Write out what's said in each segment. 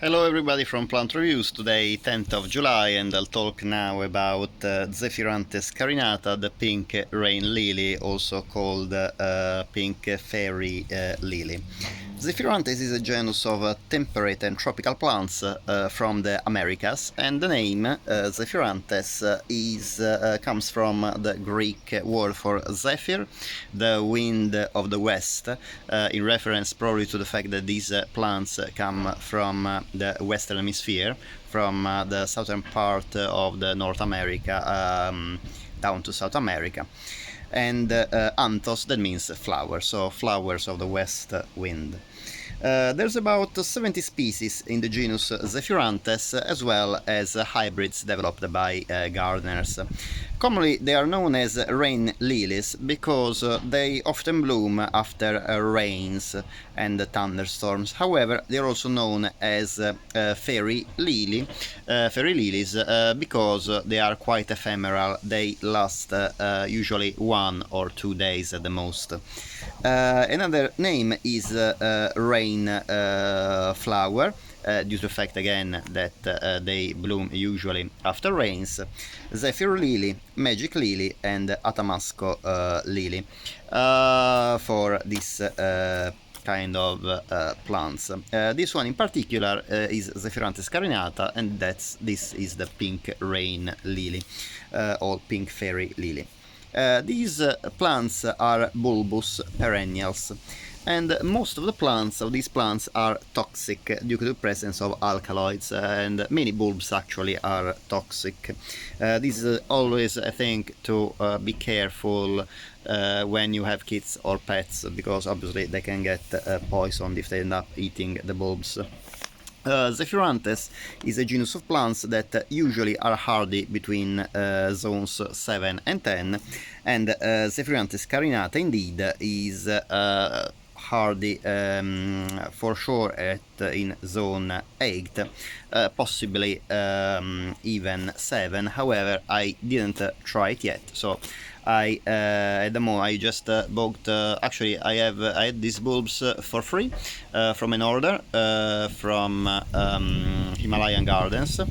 Hello everybody from Plant Reviews, today 10th of July, and I'll talk now about Zephyranthes carinata, the pink rain lily, also called pink fairy lily. Zephyranthes is a genus of temperate and tropical plants from the Americas, and the name Zephyranthes comes from the Greek word for zephyr, the wind of the west, in reference probably to the fact that these plants come from the Western Hemisphere, from the southern part of the North America down to South America. And anthos, that means flower, so flowers of the west wind. There's about 70 species in the genus Zephyranthes, as well as hybrids developed by gardeners. Commonly, they are known as rain lilies because they often bloom after rains and thunderstorms. However, they are also known as fairy lilies because they are quite ephemeral. They last usually 1 or 2 days at the most. Another name is rain flower, due to the fact again that they bloom usually after rains. Zephyr lily, magic lily, and Atamasco lily for this kind of plants. This one in particular is Zephyranthes carinata, and this is the pink rain lily or pink fairy lily. These plants are bulbous perennials, and most of the plants of these plants are toxic due to the presence of alkaloids, and many bulbs actually are toxic. This is always, I think, to be careful when you have kids or pets, because obviously they can get poisoned if they end up eating the bulbs. Zephyranthes is a genus of plants that usually are hardy between zones 7 and 10, and Zephyranthes carinata indeed is hardy for sure in zone 8, possibly even 7. However, I didn't try it yet, so at the moment I just bought. Actually, I had these bulbs for free from an order from Himalayan Gardens,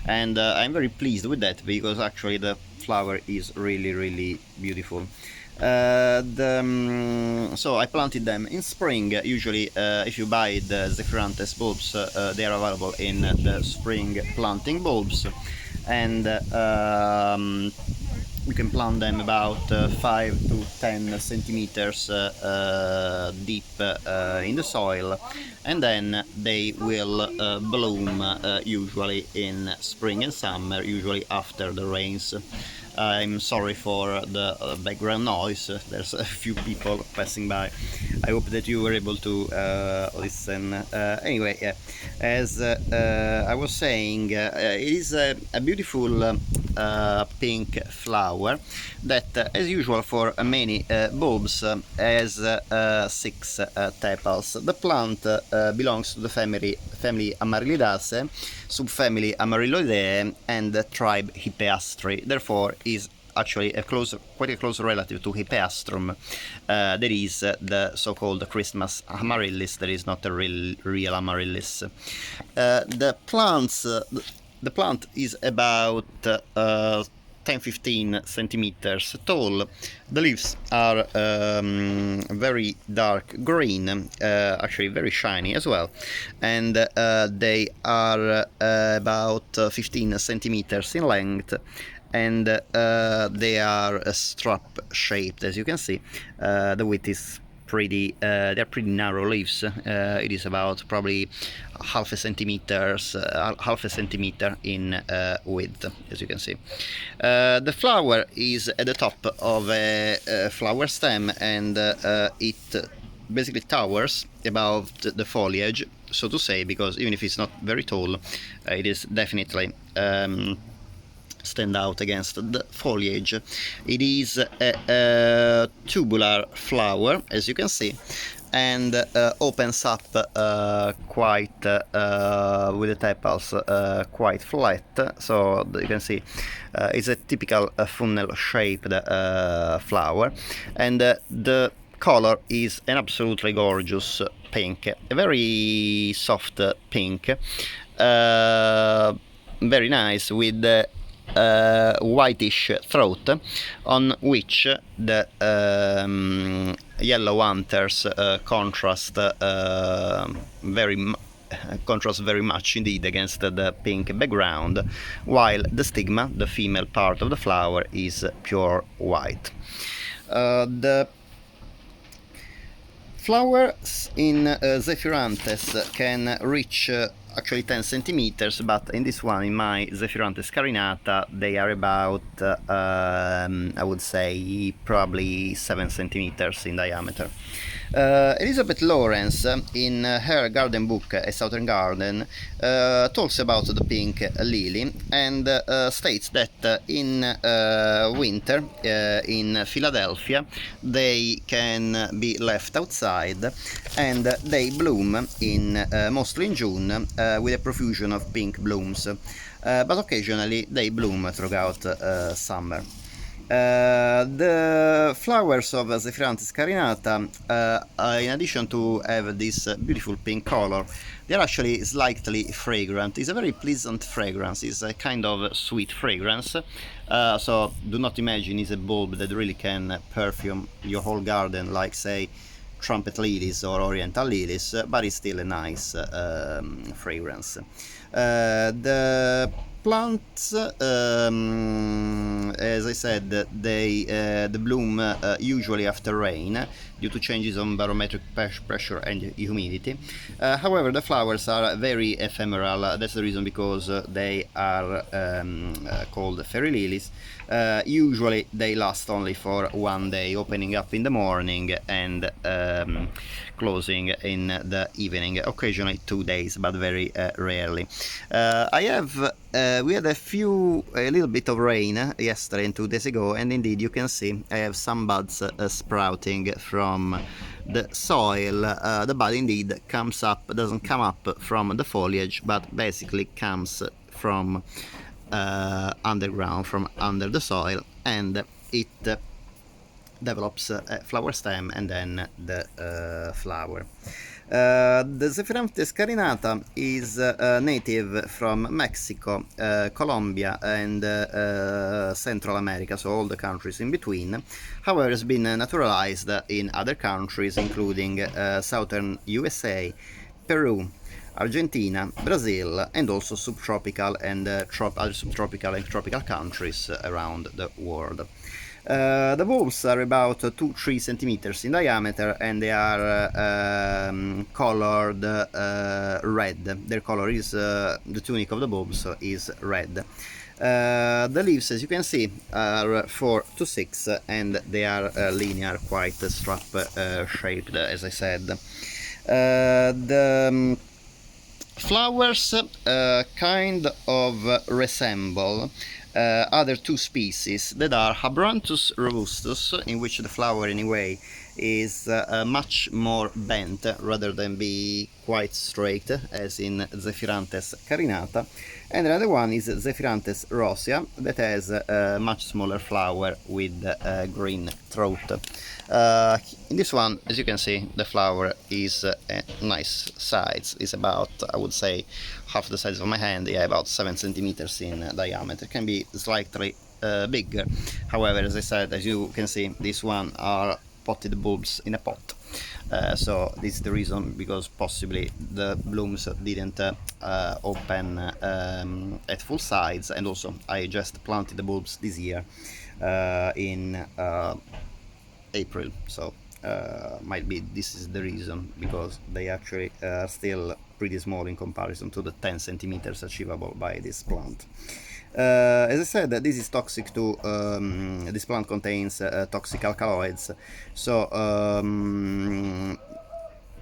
and I'm very pleased with that because actually the flower is really beautiful. So I planted them in spring. Usually, if you buy the Zephyranthes bulbs, they are available in the spring planting bulbs, and you can plant them about 5 to 10 centimeters deep in the soil, and then they will bloom usually in spring and summer, usually after the rains. I'm sorry for the background noise, there's a few people passing by. I hope that you were able to listen. Anyway, yeah, as I was saying, it is a beautiful pink flower that, as usual for many bulbs, has 6 tepals. The plant belongs to the family Amaryllidaceae, subfamily Amarylloideae, and the tribe Hippeastri. Therefore, is actually quite a close relative to Hippeastrum. That is the so-called Christmas Amaryllis. That is not a real Amaryllis. The plant is about 10-15 centimeters tall. The leaves are very dark green, actually very shiny as well, and they are about 15 centimeters in length, and they are strap shaped, as you can see. The width is they're pretty narrow leaves. It is about probably half a centimeter in width, as you can see. The flower is at the top of a flower stem, and it basically towers above the foliage, so to say, because even if it's not very tall, it is definitely stand out against the foliage. It is a tubular flower, as you can see, and opens up quite with the tepals quite flat, so you can see it's a typical funnel shaped flower, and the color is an absolutely gorgeous pink, a very soft pink. very nice, with the whitish throat, on which the yellow anthers contrast very much indeed against the pink background, while the stigma, the female part of the flower, is pure white. The flowers in Zephyranthes can reach actually 10 centimeters, but in this one, in my Zephyranthes carinata, they are about, I would say, probably 7 centimeters in diameter. Elizabeth Lawrence, in her garden book A Southern Garden, talks about the pink lily and states that in winter in Philadelphia they can be left outside, and they bloom in mostly in June with a profusion of pink blooms, but occasionally they bloom throughout summer. The flowers of Zephyranthes carinata, in addition to have this beautiful pink color, they are actually slightly fragrant. It's a very pleasant fragrance. It's a kind of sweet fragrance. So do not imagine it's a bulb that really can perfume your whole garden, like, say, trumpet lilies or oriental lilies, but it's still a nice fragrance. The plants, as I said, they bloom usually after rain due to changes on barometric pressure and humidity. However, the flowers are very ephemeral. That's the reason, because they are called fairy lilies. Usually they last only for one day, opening up in the morning and closing in the evening, occasionally 2 days, but very rarely. We had a little bit of rain yesterday and 2 days ago, and indeed you can see I have some buds sprouting from the soil. The bud indeed doesn't come up from the foliage, but basically comes from underground, from under the soil, and it develops a flower stem and then the flower. The Zephyranthes carinata is native from Mexico, Colombia, and Central America, so all the countries in between. However, it's been naturalized in other countries, including southern USA, Peru, Argentina, Brazil, and also subtropical and other subtropical and tropical countries around the world. The bulbs are about 2-3 centimeters in diameter, and they are colored red. Their color is, the tunic of the bulbs is red. The leaves, as you can see, are 4 to 6, and they are linear, quite strap shaped, as I said. The flowers kind of resemble other two species that are Abranthus robustus, in which the flower anyway is much more bent rather than be quite straight, as in Zephyranthes carinata, and another one is Zephyranthes rosea, that has a much smaller flower with a green throat. In this one, as you can see, the flower is a nice size. It's about, I would say, half the size of my hand, yeah, about 7 centimeters in diameter. It can be slightly bigger. However, as I said, as you can see, this one are potted bulbs in a pot. So this is the reason, because possibly the blooms didn't open at full size, and also I just planted the bulbs this year in April, so might be this is the reason, because they actually are still pretty small in comparison to the 10 centimeters achievable by this plant. As I said, this is toxic to, this plant contains toxic alkaloids, so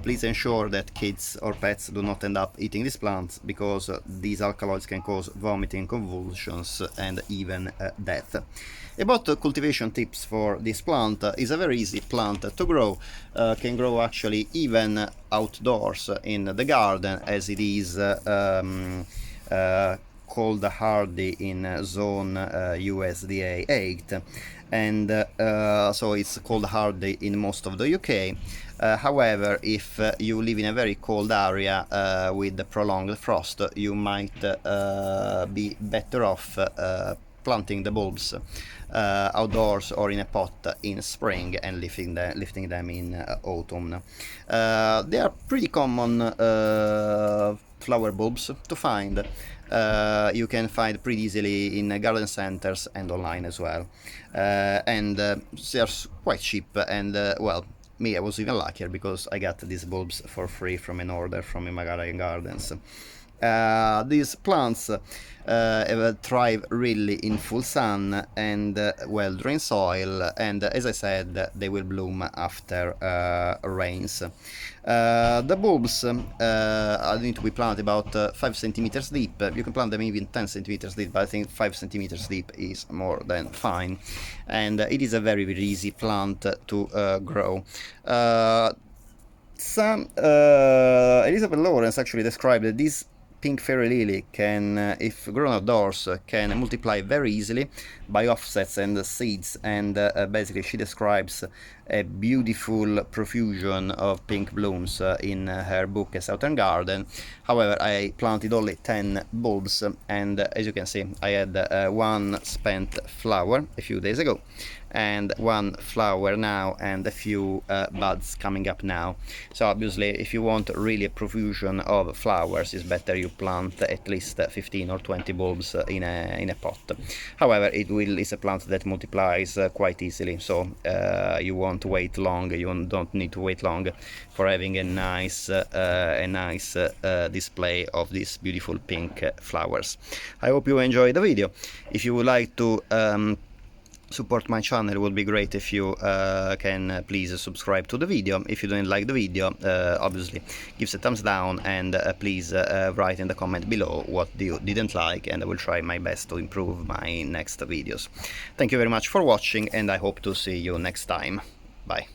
please ensure that kids or pets do not end up eating these plants, because these alkaloids can cause vomiting, convulsions, and even death. About cultivation tips for this plant, is a very easy plant to grow, can grow actually even outdoors in the garden, as it is called hardy in zone USDA 8, and so it's called hardy in most of the UK. However, if you live in a very cold area with prolonged frost, you might be better off planting the bulbs outdoors or in a pot in spring and lifting them in autumn. They are pretty common flower bulbs to find. You can find pretty easily in garden centers and online as well, and they're quite cheap. And well, me, I was even luckier because I got these bulbs for free from an order from Imagaray Gardens. These plants thrive really in full sun and well-drained soil, and as I said, they will bloom after rains. The bulbs need to be planted about 5 centimeters deep. You can plant them even 10 centimeters deep, but I think 5 centimeters deep is more than fine, and it is a very, very easy plant to grow. Elizabeth Lawrence actually described that this pink fairy lily can, if grown outdoors, can multiply very easily by offsets and seeds, and basically she describes a beautiful profusion of pink blooms in her book A Southern Garden. However, I planted only 10 bulbs, and as you can see, I had one spent flower a few days ago, and one flower now, and a few buds coming up now. So obviously, if you want really a profusion of flowers, it's better you plant at least 15 or 20 bulbs in a pot. However, it's a plant that multiplies quite easily, so you won't wait long. You don't need to wait long for having a nice display of these beautiful pink flowers. I hope you enjoyed the video. If you would like to support my channel, it would be great if you can please subscribe to the video. If you don't like the video, obviously give a thumbs down, and please write in the comment below what you didn't like, and I will try my best to improve my next videos. Thank you very much for watching, and I hope to see you next time. Bye.